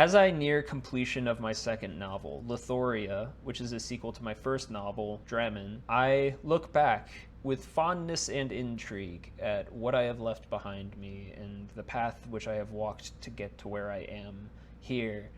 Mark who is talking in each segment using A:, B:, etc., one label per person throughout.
A: As I near completion of my second novel, Lithoria, which is a sequel to my first novel, Drammen, I look back with fondness and intrigue at what I have left behind me and the path which I have walked to get to where I am here,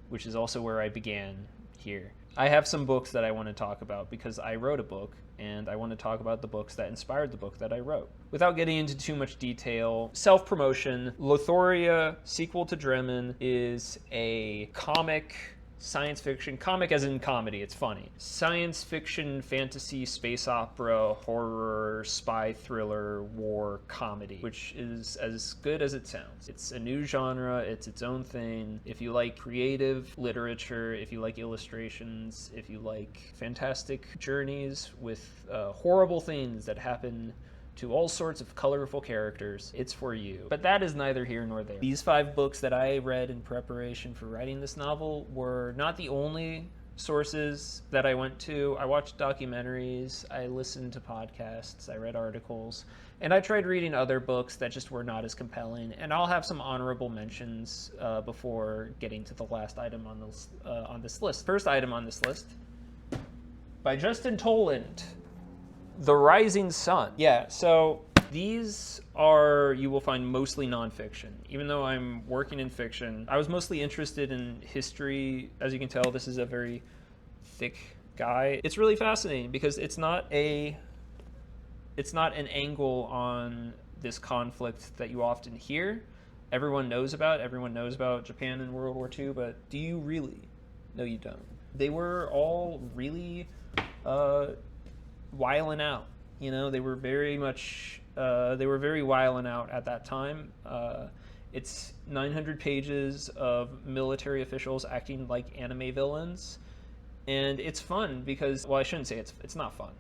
A: which is also where I began here. I have some books that I want to talk about because I wrote a book, and I want to talk about the books that inspired the book that I wrote. Without getting into too much detail, self-promotion, Lithoria, sequel to Drammen, is a comic, science fiction, comic as in comedy, it's funny. Science fiction, fantasy, space opera, horror, spy thriller, war, comedy, which is as good as it sounds. It's a new genre, it's its own thing. If you like creative literature, if you like illustrations, if you like fantastic journeys with horrible things that happen to all sorts of colorful characters, it's for you. But that is neither here nor there. These 5 books that I read in preparation for writing this novel were not the only sources that I went to. I watched documentaries, I listened to podcasts, I read articles, and I tried reading other books that just were not as compelling. And I'll have some honorable mentions before getting to the last item on this list. First item on this list, by Justin Toland, The Rising Sun. Yeah, so these are, you will find, mostly nonfiction. Even though I'm working in fiction, I was mostly interested in history. As you can tell, this is a very thick guy. It's really fascinating because it's not an angle on this conflict that you often hear. Everyone knows about Japan in World War II, but do you really? No, you don't. They were all really wiling out. You know, they were very wiling out at that time. It's 900 pages of military officials acting like anime villains, and it's fun because, well, I shouldn't say it's not fun.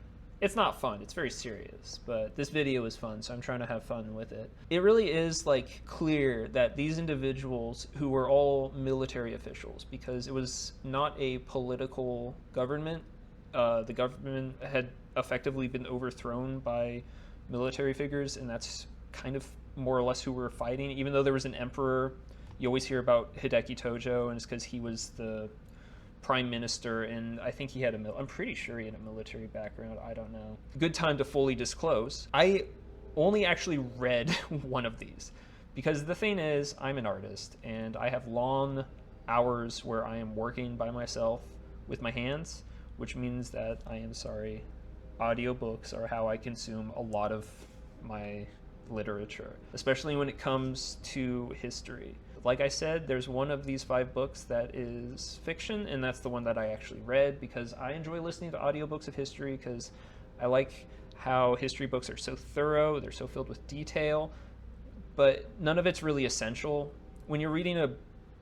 A: It's not fun, it's very serious, but this video is fun, so I'm trying to have fun with it. It really is like clear that these individuals who were all military officials, because it was not a political government, the government had effectively been overthrown by military figures, and that's kind of more or less who we're fighting. Even though there was an emperor, you always hear about Hideki Tojo, and it's because he was the prime minister, and I think he had I'm pretty sure he had a military background. I don't know. Good time to fully disclose. I only actually read one of these because the thing is, I'm an artist, and I have long hours where I am working by myself with my hands, which means that I am sorry. Audiobooks are how I consume a lot of my literature, especially when it comes to history. Like I said, there's one of these 5 books that is fiction, and that's the one that I actually read because I enjoy listening to audiobooks of history because I like how history books are so thorough, they're so filled with detail, but none of it's really essential. When you're reading a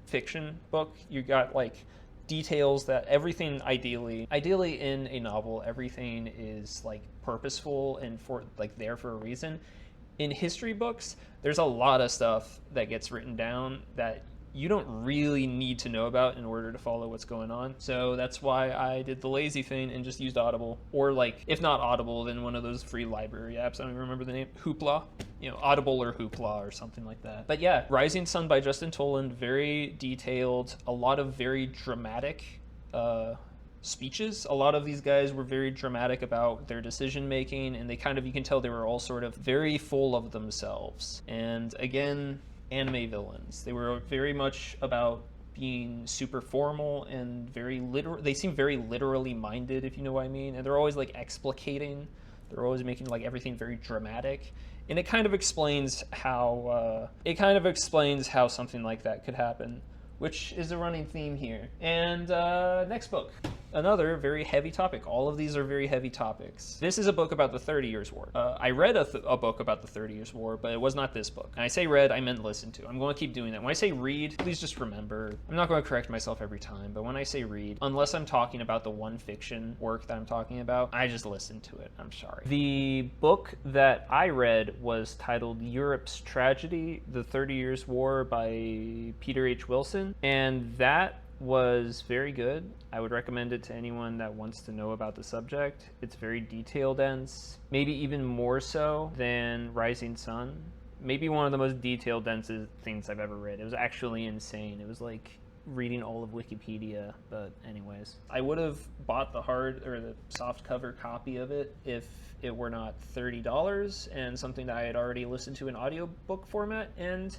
A: fiction book, you got like details that everything ideally in a novel, everything is like purposeful and for like there for a reason. In history books, there's a lot of stuff that gets written down that you don't really need to know about in order to follow what's going on. So that's why I did the lazy thing and just used Audible, or like, if not Audible, then one of those free library apps. I don't even remember the name. Hoopla, you know, Audible or Hoopla or something like that. But yeah, Rising Sun by Justin Toland, very detailed, a lot of very dramatic speeches. A lot of these guys were very dramatic about their decision making, and they kind of, you can tell they were all sort of very full of themselves. And again, anime villains. They were very much about being super formal and very literal. They seem very literally minded, if you know what I mean. And they're always like explicating. They're always making like everything very dramatic. And it kind of explains how something like that could happen, which is a running theme here. And next book. Another very heavy topic. All of these are very heavy topics. This is a book about the 30 Years' War. I read a book about the 30 Years' War, but it was not this book. And I say read, I meant listen to. I'm going to keep doing that. When I say read, please just remember, I'm not going to correct myself every time, but when I say read, unless I'm talking about the one fiction work that I'm talking about, I just listen to it. I'm sorry. The book that I read was titled Europe's Tragedy, The 30 Years' War by Peter H. Wilson, and that was very good. I would recommend it to anyone that wants to know about the subject. It's very detail dense, maybe even more so than Rising Sun. Maybe one of the most detail dense things I've ever read. It was actually insane. It was like reading all of Wikipedia, but anyways. I would have bought the hard or the soft cover copy of it if it were not $30 and something that I had already listened to in audiobook format. And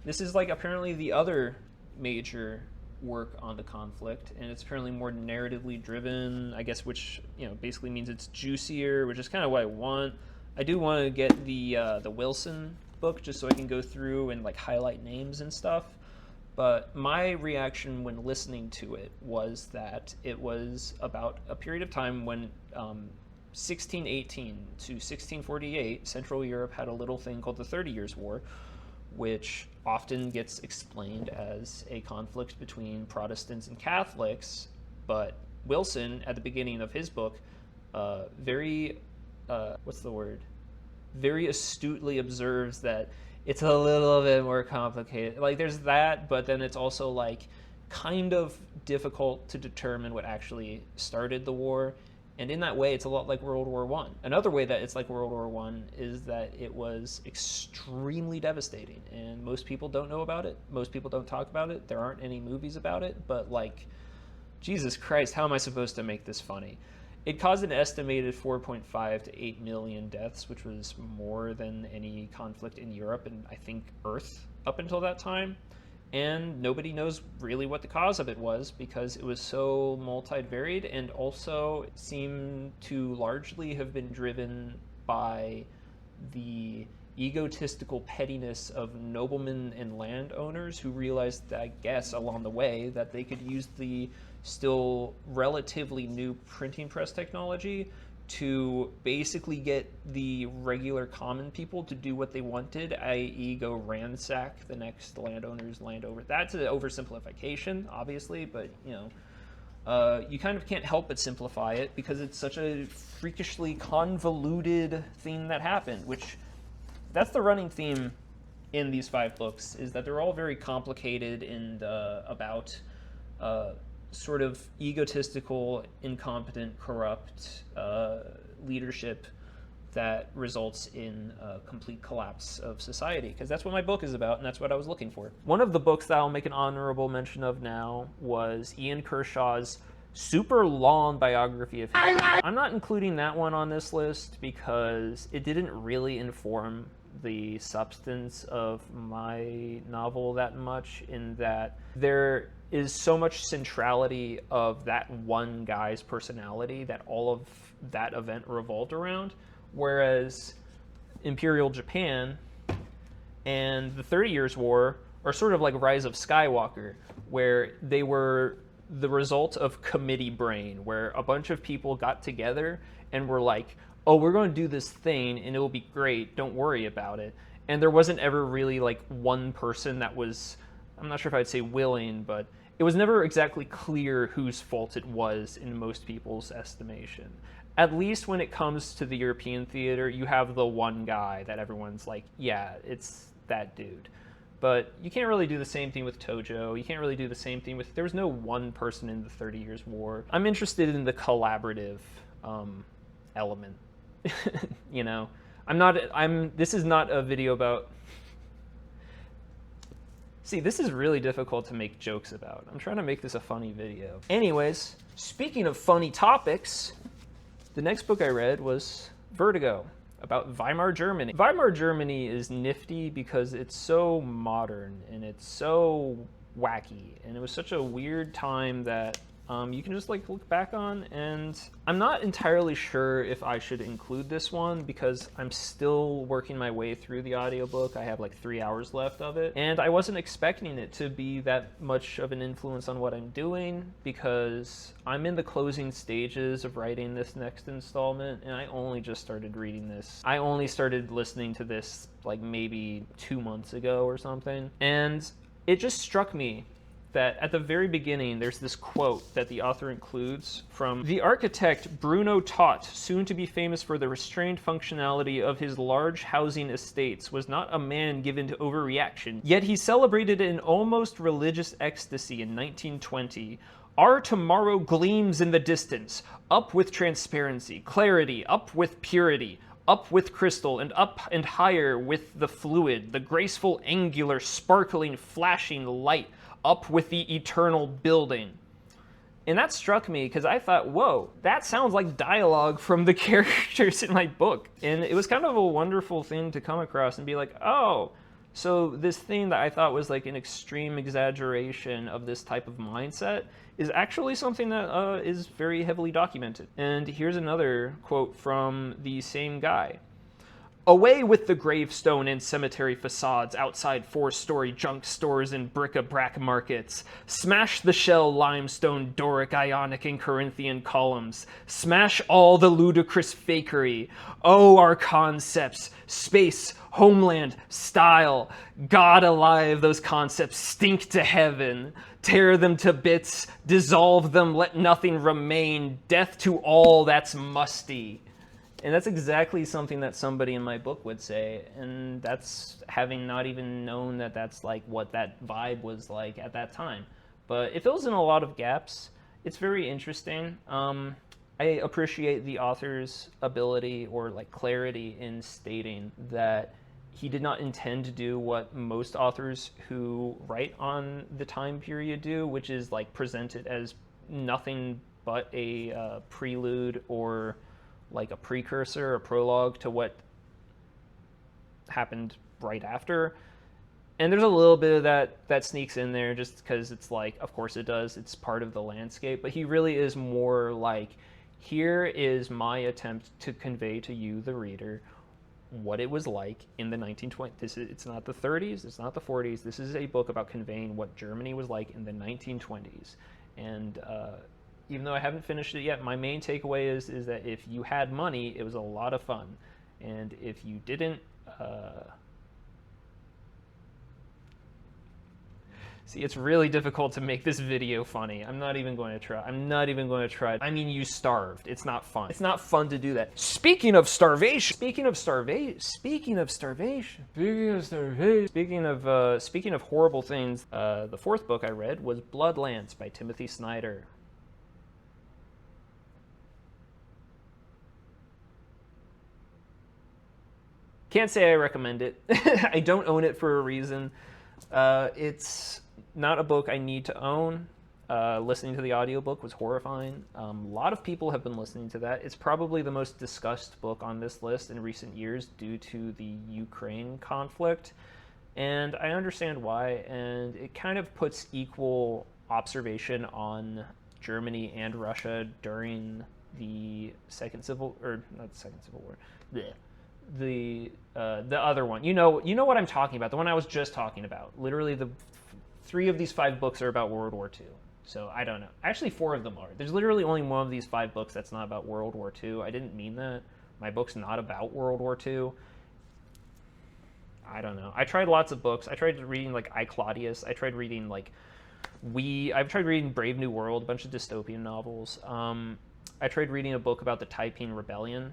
A: this is like apparently the other major work on the conflict, and it's apparently more narratively driven, I guess, which, you know, basically means it's juicier, which is kind of what I want. I do want to get the Wilson book just so I can go through and like highlight names and stuff. But my reaction when listening to it was that it was about a period of time when 1618 to 1648, Central Europe had a little thing called the 30 Years' War, which often gets explained as a conflict between Protestants and Catholics. But Wilson, at the beginning of his book, very astutely observes that it's a little bit more complicated. Like, there's that, but then it's also like kind of difficult to determine what actually started the war. And in that way, it's a lot like World War I. Another way that it's like World War I is that it was extremely devastating, and most people don't know about it. Most people don't talk about it. There aren't any movies about it, but like, Jesus Christ, how am I supposed to make this funny? It caused an estimated 4.5 to 8 million deaths, which was more than any conflict in Europe and I think Earth up until that time. And nobody knows really what the cause of it was because it was so multivariate, and also seemed to largely have been driven by the egotistical pettiness of noblemen and landowners who realized, I guess, along the way that they could use the still relatively new printing press technology to basically get the regular common people to do what they wanted, i.e. go ransack the next landowner's land over. That's an oversimplification, obviously, but, you know, you kind of can't help but simplify it because it's such a freakishly convoluted thing that happened, which that's the running theme in these 5 books, is that they're all very complicated and about sort of egotistical, incompetent, corrupt leadership that results in a complete collapse of society, because that's what my book is about, and that's what I was looking for. One of the books that I'll make an honorable mention of now was Ian Kershaw's super long biography of him. I'm not including that one on this list because it didn't really inform the substance of my novel that much, in that there is so much centrality of that one guy's personality that all of that event revolved around, whereas Imperial Japan and the 30 Years' War are sort of like Rise of Skywalker, where they were the result of committee brain, where a bunch of people got together and were like, oh, we're going to do this thing and it will be great, don't worry about it. And there wasn't ever really like one person that was, I'm not sure if I'd say willing, but it was never exactly clear whose fault it was in most people's estimation. At least when it comes to the European theater, you have the one guy that everyone's like, yeah, it's that dude. But you can't really do the same thing with Tojo. You can't really do the same thing with, there was no one person in the 30 Years' War. I'm interested in the collaborative element. You know, this is not a video about, see, this is really difficult to make jokes about. I'm trying to make this a funny video. Anyways, speaking of funny topics, the next book I read was Vertigo, about Weimar Germany. Weimar Germany is nifty because it's so modern and it's so wacky, and it was such a weird time that you can just like look back on, and I'm not entirely sure if I should include this one because I'm still working my way through the audiobook. I have like 3 hours left of it, and I wasn't expecting it to be that much of an influence on what I'm doing because I'm in the closing stages of writing this next installment, and I only just started reading this. I only started listening to this like maybe 2 months ago or something, and it just struck me that at the very beginning, there's this quote that the author includes from the architect Bruno Taut, soon to be famous for the restrained functionality of his large housing estates, was not a man given to overreaction, yet he celebrated an almost religious ecstasy in 1920. Our tomorrow gleams in the distance, up with transparency, clarity, up with purity, up with crystal, and up and higher with the fluid, the graceful, angular, sparkling, flashing light, up with the eternal building. And that struck me because I thought, whoa, that sounds like dialogue from the characters in my book. And it was kind of a wonderful thing to come across and be like, oh, so this thing that I thought was like an extreme exaggeration of this type of mindset is actually something that is very heavily documented. And here's another quote from the same guy. Away with the gravestone and cemetery facades outside four-story junk stores and bric-a-brac markets. Smash the shell limestone Doric, Ionic, and Corinthian columns. Smash all the ludicrous fakery. Oh, our concepts, space, homeland, style. God alive, those concepts stink to heaven. Tear them to bits, dissolve them, let nothing remain. Death to all that's musty. And that's exactly something that somebody in my book would say, and that's having not even known that that's like what that vibe was like at that time. But it fills in a lot of gaps. It's very interesting. I appreciate the author's ability or like clarity in stating that he did not intend to do what most authors who write on the time period do, which is like present it as nothing but a prelude or like a precursor, a prologue to what happened right after. And there's a little bit of that sneaks in there just because it's like, of course it does, it's part of the landscape, but he really is more like, here is my attempt to convey to you, the reader, what it was like in the 1920s. It's not the 30s, it's not the 40s, this is a book about conveying what Germany was like in the 1920s. And even though I haven't finished it yet, my main takeaway is that if you had money, it was a lot of fun. And if you didn't, see, it's really difficult to make this video funny. I'm not even going to try. I mean, you starved. It's not fun. It's not fun to do that. Speaking of starvation, speaking of horrible things, the fourth book I read was Bloodlands by Timothy Snyder. Can't say I recommend it. I don't own it for a reason. It's not a book I need to own. Listening to the audiobook was horrifying. A lot of people have been listening to that. It's probably the most discussed book on this list in recent years due to the Ukraine conflict. And I understand why, and it kind of puts equal observation on Germany and Russia during the not the Second Civil War. Blech. The other one, you know what I'm talking about, the one I was just talking about. Literally, the 3 of these 5 books are about World War II. So I don't know. Actually, 4 of them are. There's literally only one of these 5 books that's not about World War II. I didn't mean that. My book's not about World War II. I don't know. I tried lots of books. I tried reading like I, Claudius. I tried reading like I've tried reading Brave New World, a bunch of dystopian novels. I tried reading a book about the Taiping Rebellion,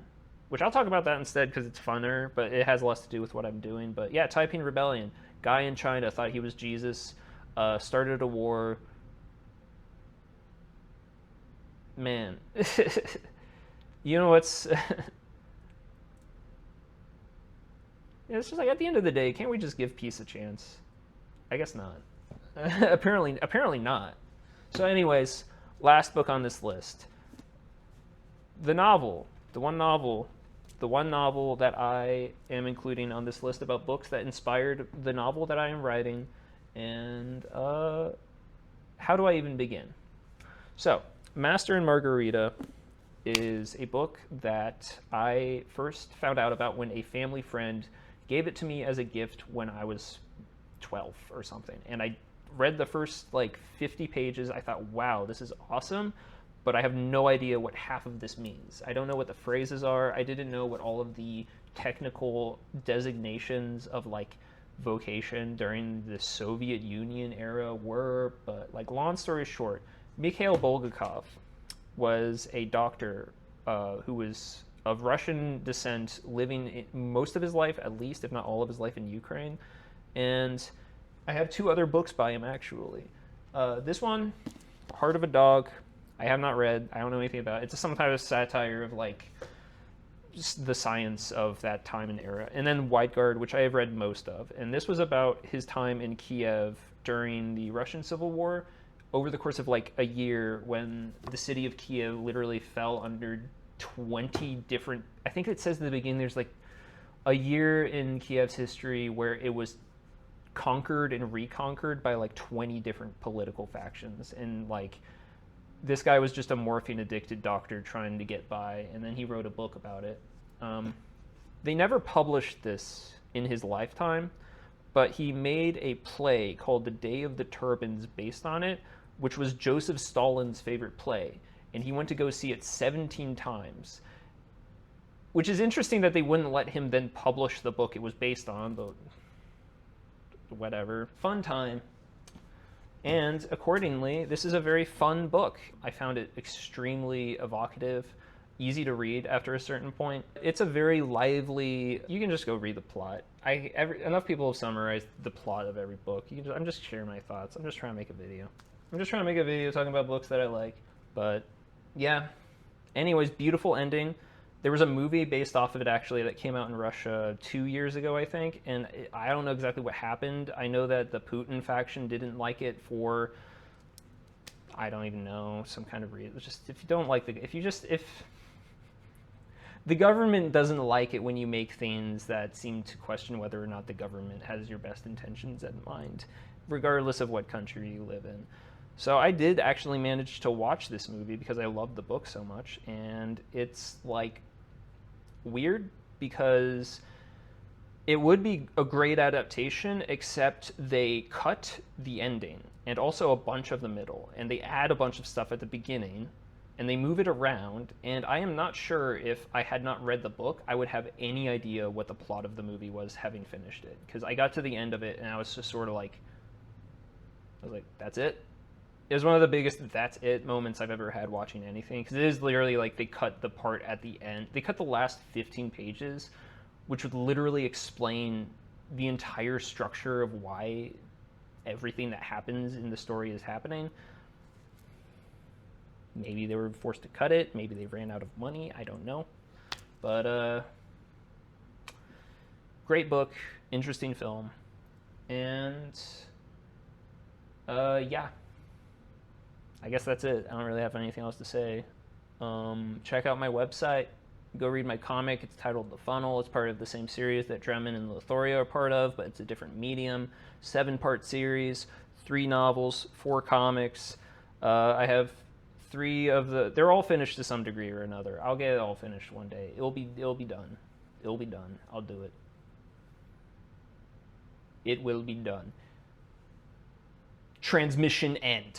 A: which I'll talk about that instead because it's funner, but it has less to do with what I'm doing. But yeah, Taiping Rebellion. Guy in China thought he was Jesus, started a war. Man. You know what's... It's just like, at the end of the day, can't we just give peace a chance? I guess not. Apparently not. So anyways, last book on this list. The one novel that I am including on this list about books that inspired the novel that I am writing, and how do I even begin? So, Master and Margarita is a book that I first found out about when a family friend gave it to me as a gift when I was 12 or something, and I read the first like 50 pages. I thought, wow, this is awesome. But I have no idea what half of this means. I don't know what the phrases are. I didn't know what all of the technical designations of like vocation during the Soviet Union era were. But like, long story short, Mikhail Bulgakov was a doctor who was of Russian descent, living most of his life, at least, if not all of his life, in Ukraine. And I have 2 other books by him, actually. This one, Heart of a Dog, I have not read. I don't know anything about it. It's some type of satire of like the science of that time and era. And then Wide Guard, which I have read most of. And this was about his time in Kiev during the Russian Civil War, over the course of like a year, when the city of Kiev literally fell under 20 different, I think it says at the beginning, there's like a year in Kiev's history where it was conquered and reconquered by like 20 different political factions. And like, this guy was just a morphine addicted doctor trying to get by, and then he wrote a book about it. They never published this in his lifetime, but he made a play called The Day of the Turbans based on it, which was Joseph Stalin's favorite play. And he went to go see it 17 times, which is interesting that they wouldn't let him then publish the book it was based on, but whatever. Fun time. And accordingly, this is a very fun book. I found it extremely evocative, easy to read after a certain point. It's a very lively, you can just go read the plot. Enough people have summarized the plot of every book. I'm just sharing my thoughts. I'm just trying to make a video. I'm just trying to make a video talking about books that I like. But yeah. Anyways, beautiful ending. There was a movie based off of it, actually, that came out in Russia 2 years ago, I think. And I don't know exactly what happened. I know that the Putin faction didn't like it for, I don't even know, some kind of reason. It's just, if you don't like if the government doesn't like it when you make things that seem to question whether or not the government has your best intentions in mind, regardless of what country you live in. So I did actually manage to watch this movie because I loved the book so much, and it's like weird because it would be a great adaptation, except they cut the ending and also a bunch of the middle, and they add a bunch of stuff at the beginning, and they move it around, and I am not sure if I had not read the book, I would have any idea what the plot of the movie was having finished it. Because I got to the end of it, and I was just sort of like, that's it? It was one of the biggest that's it moments I've ever had watching anything, because it is literally like they cut the part at the end. They cut the last 15 pages, which would literally explain the entire structure of why everything that happens in the story is happening. Maybe they were forced to cut it. Maybe they ran out of money. I don't know. But great book, interesting film, and yeah. I guess that's it. I don't really have anything else to say. Check out my website. Go read my comic. It's titled The Funnel. It's part of the same series that Dremen and Lithoria are part of, but it's a different medium. 7-part series, 3 novels, 4 comics. I have 3 of they're all finished to some degree or another. I'll get it all finished one day. It'll be done. It'll be done. I'll do it. It will be done. Transmission end.